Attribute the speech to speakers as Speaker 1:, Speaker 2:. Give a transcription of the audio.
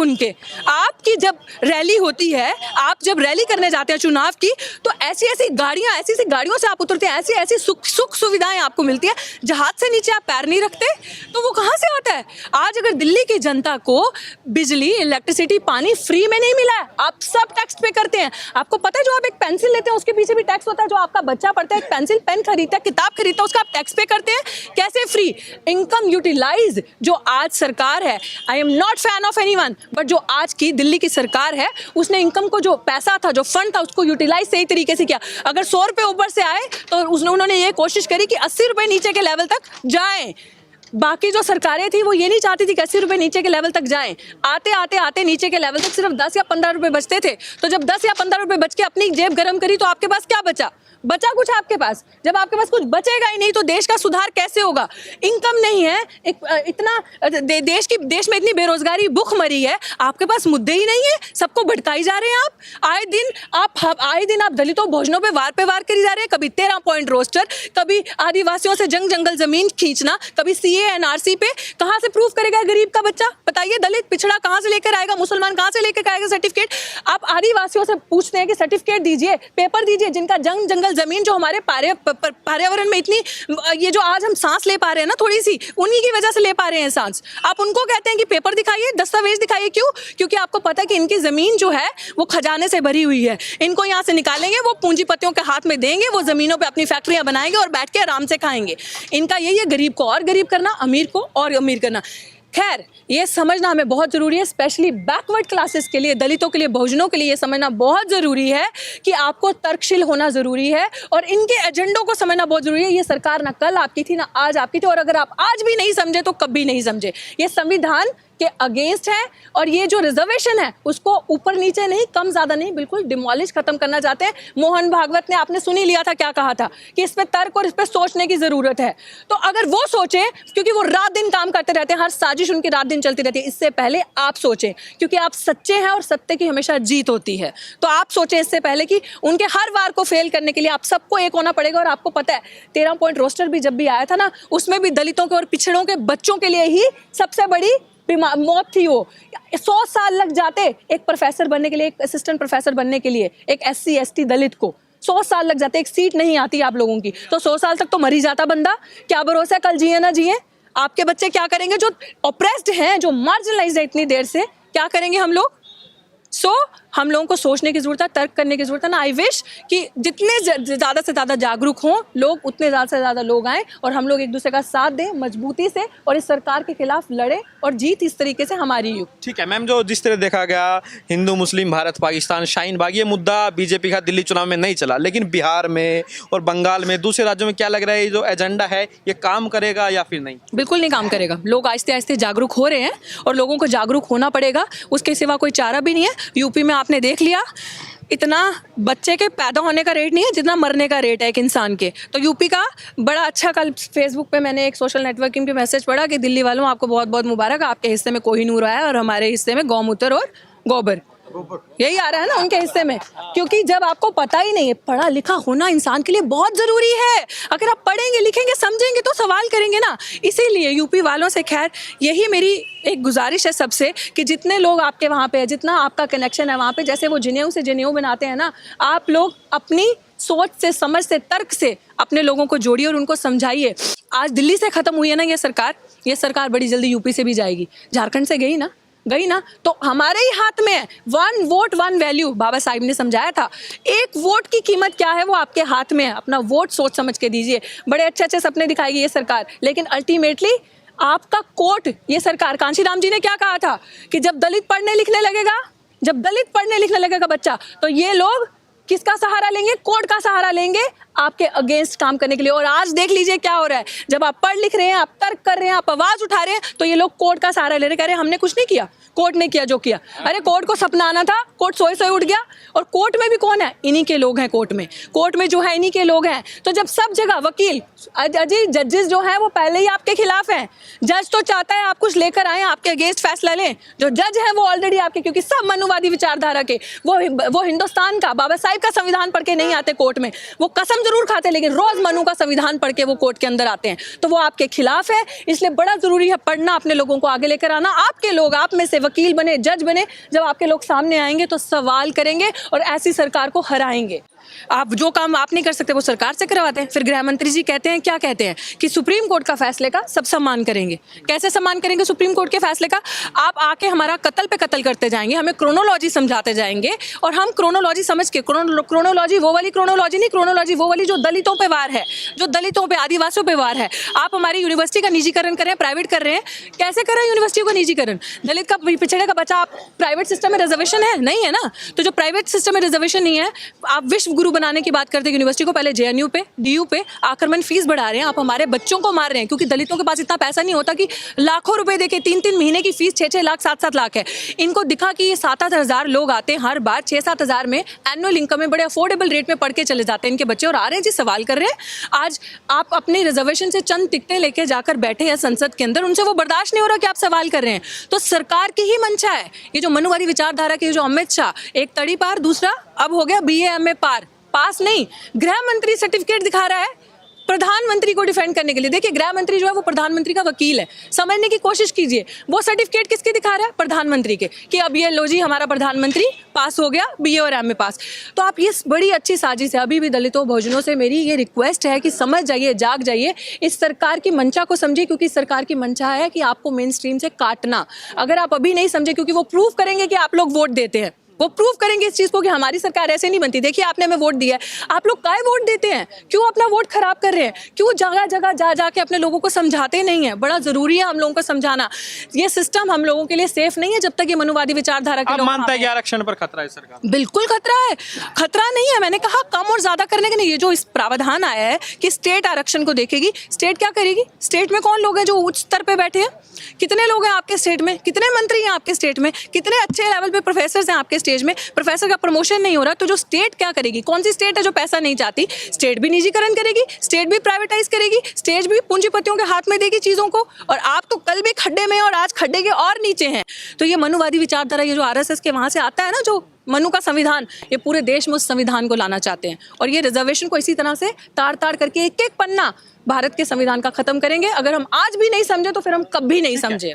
Speaker 1: उनके। आपकी जब रैली होती है, आप जब रैली करने जाते हैं चुनाव की, तो ऐसी ऐसी गाड़ियों से आप उतरते हैं, ऐसी ऐसी सुख सुविधाएं आपको मिलती है, जहाज से नीचे आप पैर नहीं रखते, तो वो कहाँ से आता है? आज अगर दिल्ली की जनता को बिजली, इलेक्ट्रिसिटी, पानी फ्री में नहीं मिला है, आप सब टैक्स पे करते हैं। आपको पता है जो आप एक पेंसिल लेते हैं उसके पीछे भी टैक्स होता है, जो आपका बच्चा पढ़ता है एक पेंसिल पेन खरीदता है, किताब खरीदता है, उसका आप टैक्स पे करते हैं। कैसे फ्री? इनकम यूटिलाइज जो आज सरकार है, I am not fan of anyone, but जो आज की दिल्ली की सरकार है, उसने इनकम को, जो पैसा था, जो फंड था, उसको यूटिलाइज सही तरीके से किया। अगर 100 रुपए ऊपर से आए तो उन्होंने ये कोशिश करी कि 80 रुपए नीचे के लेवल तक जाएं। बाकी जो सरकारें थी वो ये नहीं चाहती थी कि 80 रुपए नीचे के लेवल तक जाएं। आते नीचे के लेवल तक सिर्फ 10 या 15 रुपए बचते थे। तो जब 10 या 15 रुपए बच के अपनी जेब गर्म करी तो आपके पास क्या बचा कुछ आपके पास? जब आपके पास कुछ बचेगा ही नहीं तो देश का सुधार कैसे होगा? इनकम नहीं है, देश में इतनी बेरोजगारी भूख मरी है, आपके पास मुद्दे ही नहीं है, सबको भटकाई जा रहे हैं आप। आए दिन आप दलितों भोजनों पे वार करी जा रहे हैं। कभी 13 पॉइंट रोस्टर, कभी आदिवासियों से जंगल जमीन खींचना, कभी CA NRC पे। कहाँ से प्रूफ करेगा गरीब का बच्चा? बताइए, दलित पिछड़ा कहाँ से लेकर आएगा? मुसलमान कहाँ से लेकर आएगा सर्टिफिकेट? आप आदिवासियों से पूछते हैं कि सर्टिफिकेट दीजिए, पेपर दीजिए, जिनका जंगल जमीन, जो हमारे पर्यावरण में इतनी, ये जो आज हम सांस ले पा रहे हैं ना, थोड़ी सी उन्हीं की वजह से ले पा रहे हैं सांस। आप उनको कहते हैं कि पेपर दिखाइए, दस्तावेज दिखाइए। क्यों? क्योंकि आपको पता है कि इनकी जमीन जो है वो खजाने से भरी हुई है। इनको यहाँ से निकालेंगे, वो पूंजीपतियों के हाथ में देंगे, वो जमीनों पे अपनी फैक्ट्रियां बनाएंगे और बैठ के आराम से खाएंगे। इनका यही है, गरीब को और गरीब करना, अमीर को और अमीर करना। खैर, ये समझना हमें बहुत ज़रूरी है, स्पेशली बैकवर्ड क्लासेस के लिए, दलितों के लिए, बहुजनों के लिए ये समझना बहुत ज़रूरी है कि आपको तर्कशील होना ज़रूरी है और इनके एजेंडों को समझना बहुत ज़रूरी है। ये सरकार ना कल आपकी थी ना आज आपकी थी, और अगर आप आज भी नहीं समझे तो कभी नहीं समझे। ये संविधान के अगेंस्ट है और ये जो रिजर्वेशन है उसको ऊपर नीचे नहीं, कम ज़्यादा नहीं, बिल्कुल डिमोलिश खत्म करना चाहते हैं। मोहन भागवत ने, आपने सुन ही लिया था क्या कहा था कि इस पे तर्क और इस पे सोचने की ज़रूरत है। तो अगर वो सोचें, क्योंकि वो रात दिन काम करते रहते हैं, हर साजिश उनकी रात दिन चलती रहती है, इससे पहले आप सोचें, क्योंकि आप सच्चे हैं और सत्य की हमेशा जीत होती है। तो आप सोचें इससे पहले कि उनके हर वार को फेल करने के लिए आप सबको एक होना पड़ेगा। और आपको पता है 13 पॉइंट रोस्टर भी जब भी आया था ना, उसमें भी दलितों के और पिछड़ों के बच्चों के लिए ही सबसे बड़ी मौत थी। वो 100 साल लग जाते एक प्रोफेसर बनने के लिए, एक असिस्टेंट प्रोफेसर बनने के लिए, एक SC ST दलित को 100 साल लग जाते, एक सीट नहीं आती आप लोगों की, तो 100 साल तक तो मर ही जाता बंदा। क्या भरोसा है कल जिए ना जिए? आपके बच्चे क्या करेंगे जो ऑप्रेस्ड हैं, जो मार्जिनलाइज्ड है इतनी देर से? क्या करेंगे हम लोग? हम लोगों को सोचने की जरूरत है, तर्क करने की जरूरत है ना। आई विश कि जितने ज़्यादा से ज़्यादा जागरूक हों लोग, उतने ज़्यादा से ज़्यादा लोग आएँ और हम लोग एक दूसरे का साथ दें मजबूती से और इस सरकार के खिलाफ लड़ें और जीत इस तरीके से हमारी ही।
Speaker 2: ठीक है मैम, जो जिस तरह देखा गया हिंदू मुस्लिम, भारत पाकिस्तान, शाहीन बाग, ये मुद्दा बीजेपी का दिल्ली चुनाव में नहीं चला, लेकिन बिहार में और बंगाल में, दूसरे राज्यों में क्या लग रहा है, ये जो एजेंडा है ये काम करेगा या फिर नहीं?
Speaker 1: बिल्कुल नहीं काम करेगा। लोग आहिस्ते आहिस्ते जागरूक हो रहे हैं और लोगों को जागरूक होना पड़ेगा, उसके सिवा कोई चारा भी नहीं है। यूपी में आपने देख लिया, इतना बच्चे के पैदा होने का रेट नहीं है जितना मरने का रेट है एक इंसान के। तो यूपी का बड़ा अच्छा, कल फेसबुक पे मैंने एक सोशल नेटवर्किंग पे मैसेज पढ़ा कि दिल्ली वालों आपको बहुत बहुत मुबारक, आपके हिस्से में कोहिनूर आया और हमारे हिस्से में गौमूत्र और गोबर, यही आ रहा है ना उनके हिस्से में। क्योंकि जब आपको पता ही नहीं है, पढ़ा लिखा होना इंसान के लिए बहुत ज़रूरी है। अगर आप पढ़ेंगे लिखेंगे समझेंगे तो सवाल करेंगे ना। इसीलिए यूपी वालों से, खैर यही मेरी एक गुजारिश है सबसे कि जितने लोग आपके वहाँ पे है, जितना आपका कनेक्शन है वहाँ पे, जैसे वो जनेऊ से जनेऊ बनाते हैं ना, आप लोग अपनी सोच से, समझ से, तर्क से अपने लोगों को जोड़िए और उनको समझाइए। आज दिल्ली से ख़त्म हुई है ना ये सरकार बड़ी जल्दी यूपी से भी जाएगी। झारखंड से गई ना, तो हमारे ही हाथ में है। 1 वोट 1 वैल्यू, बाबा साहिब ने समझाया था। एक वोट की कीमत क्या है वो आपके हाथ में है। अपना वोट सोच समझ के दीजिए। बड़े अच्छे अच्छे सपने दिखाएगी ये सरकार, लेकिन अल्टीमेटली आपका कोर्ट, ये सरकार, कांशीराम जी ने क्या कहा था कि जब दलित पढ़ने लिखने लगेगा बच्चा, तो ये लोग किसका सहारा लेंगे? कोर्ट का सहारा लेंगे आपके अगेंस्ट काम करने के लिए। और आज देख लीजिए क्या हो रहा है। जब आप पढ़ लिख रहे हैं, आप तर्क कर रहे हैं, आप आवाज उठा रहे हैं, तो ये लोग कोर्ट का सहारा ले रहे, कह रहे हमने कुछ नहीं किया, कोर्ट ने किया जो किया। अरे कोर्ट को सपना आना था, कोर्ट सोए उठ गया। और कोर्ट में भी कौन है? इन्हीं के लोग हैं। कोर्ट में जो है इन्हीं के लोग हैं। तो जब सब जगह वकील, अजी जजेस जो हैं वो पहले ही आपके खिलाफ हैं। जज तो चाहता है आप कुछ लेकर आए, आपके अगेंस्ट फैसला लें। जो जज है वो ऑलरेडी आपके, क्योंकि सब मनुवादी विचारधारा के, वो हिंदुस्तान का, बाबा साहिब का संविधान पढ़ के नहीं आते कोर्ट में। वो कसम कसम जरूर खाते हैं, लेकिन रोज मनु का संविधान पढ़ के वो कोर्ट के अंदर आते हैं, तो वो आपके खिलाफ है। इसलिए बड़ा जरूरी है पढ़ना, अपने लोगों को आगे लेकर आना। आपके लोग, आप में से वकील बने, जज बने, जब आपके लोग सामने आएंगे तो सवाल करेंगे और ऐसी सरकार को हराएंगे। आप जो काम आप नहीं कर सकते वो सरकार से करवाते हैं। फिर गृह मंत्री जी कहते हैं, क्या कहते हैं कि सुप्रीम कोर्ट का फैसले का सब सम्मान करेंगे। कैसे सम्मान करेंगे सुप्रीम कोर्ट के फैसले का? आप आके हमारा कत्ल पे कत्ल करते जाएंगे, हमें क्रोनोलॉजी समझाते जाएंगे, और हम क्रोनोलॉजी समझ के, क्रोनोलॉजी वो वाली क्रोनोलॉजी नहीं, क्रोनोलॉजी वो वाली जो दलितों पे वार है, जो दलितों पे, आदिवासियों पे वार है। आप हमारी यूनिवर्सिटी का निजीकरण कर रहे हैं, प्राइवेट कर रहे हैं। कैसे कर रहे हैं यूनिवर्सिटी का निजीकरण? दलित का, पिछड़े का बच्चा, आप प्राइवेट सिस्टम में रिजर्वेशन है नहीं है ना, तो जो प्राइवेट सिस्टम में रिजर्वेशन नहीं है, आप विश्व गुरु बनाने की बात करते हैं यूनिवर्सिटी को, पहले जेएनयू पे, डीयू पे आक्रमण फीस बढ़ा रहे हैं। आप हमारे बच्चों को मार रहे हैं, क्योंकि दलितों के पास इतना पैसा नहीं होता कि लाखों रुपए देके 3-3 महीने की फीस 6-6 लाख 7-7 लाख है। इनको दिखा कि ये 7-8 हज़ार लोग आते हैं हर बार, 6-7 हज़ार में एनुअल इनकम में बड़े अफोर्डेबल रेट में पढ़ के चले जाते हैं इनके बच्चे, और आ रहे हैं जी सवाल कर रहे हैं। आज आप अपने रिजर्वेशन से चंद टिकटें लेके जाकर बैठे हैं संसद के अंदर, उनसे वो बर्दाश्त नहीं हो रहा कि आप सवाल कर रहे हैं। तो सरकार की ही मंशा है ये जो मनुवादी विचारधारा के, जो अमित शाह, एक तड़ी पार, दूसरा अब हो गया BA MA पार, पास नहीं, गृह मंत्री सर्टिफिकेट दिखा रहा है प्रधानमंत्री को डिफेंड करने के लिए। देखिए गृह मंत्री जो है वो प्रधानमंत्री का वकील है, समझने की कोशिश कीजिए। वो सर्टिफिकेट किसके दिखा रहा है? प्रधानमंत्री के, कि अब ये लो जी हमारा प्रधानमंत्री पास हो गया, BA और MA पास। तो आप ये बड़ी अच्छी साजिश है। अभी भी दलितों बहुजनों से मेरी ये रिक्वेस्ट है कि समझ जाइए, जाग जाइए, इस सरकार की मंशा को समझिए, क्योंकि सरकार की मंशा है कि आपको मेन स्ट्रीम से काटना। अगर आप अभी नहीं समझे, क्योंकि वो प्रूव करेंगे कि आप लोग वोट देते हैं, वो प्रूव करेंगे इस चीज को कि हमारी सरकार ऐसे नहीं बनती। देखिए आपने हमें वोट दिया है, आप लोग काहे वोट देते हैं? क्यों अपना वोट खराब कर रहे हैं? क्यों जगह जगह जा जाके अपने लोगों को समझाते नहीं है? बड़ा जरूरी है हम लोगों को समझाना। ये सिस्टम हम लोगों के लिए सेफ नहीं है जब तक ये मनुवादी विचारधारा के
Speaker 2: आप
Speaker 1: लोग
Speaker 2: मानते हैं कि
Speaker 1: हैं।
Speaker 2: आरक्षण पर खतरा है सरकार?
Speaker 1: बिल्कुल खतरा है, खतरा नहीं है। मैंने कहा कम और ज्यादा करने के नहीं, ये जो इस प्रावधान आया है कि स्टेट आरक्षण को देखेगी, स्टेट क्या करेगी? स्टेट में कौन लोग हैं जो उच्च स्तर पे बैठे हैं? कितने लोग हैं आपके स्टेट में? कितने मंत्री हैं आपके स्टेट में? कितने अच्छे लेवल पे प्रोफेसर हैं आपके स्टेज में? प्रोफेसर का प्रमोशन नहीं हो रहा, तो जो स्टेट क्या करेगी? कौन सी स्टेट है जो पैसा नहीं चाहती? स्टेट भी निजीकरण करेगी, स्टेट भी प्राइवेटाइज करेगी, स्टेट भी पूंजीपतियों के हाथ में देगी चीजों को। और आप तो कल भी खड्डे में और आज खड्डे के और नीचे हैं। तो ये मनुवादी विचारधारा, ये जो RSS के वहां से आता है ना, जो मनु का संविधान, ये पूरे देश में उस संविधान को लाना चाहते हैं। और ये रिजर्वेशन को इसी तरह से ताड़ ताड़ करके एक एक पन्ना भारत के संविधान का खत्म करेंगे। अगर हम आज भी नहीं समझे तो फिर हम कभी नहीं समझे।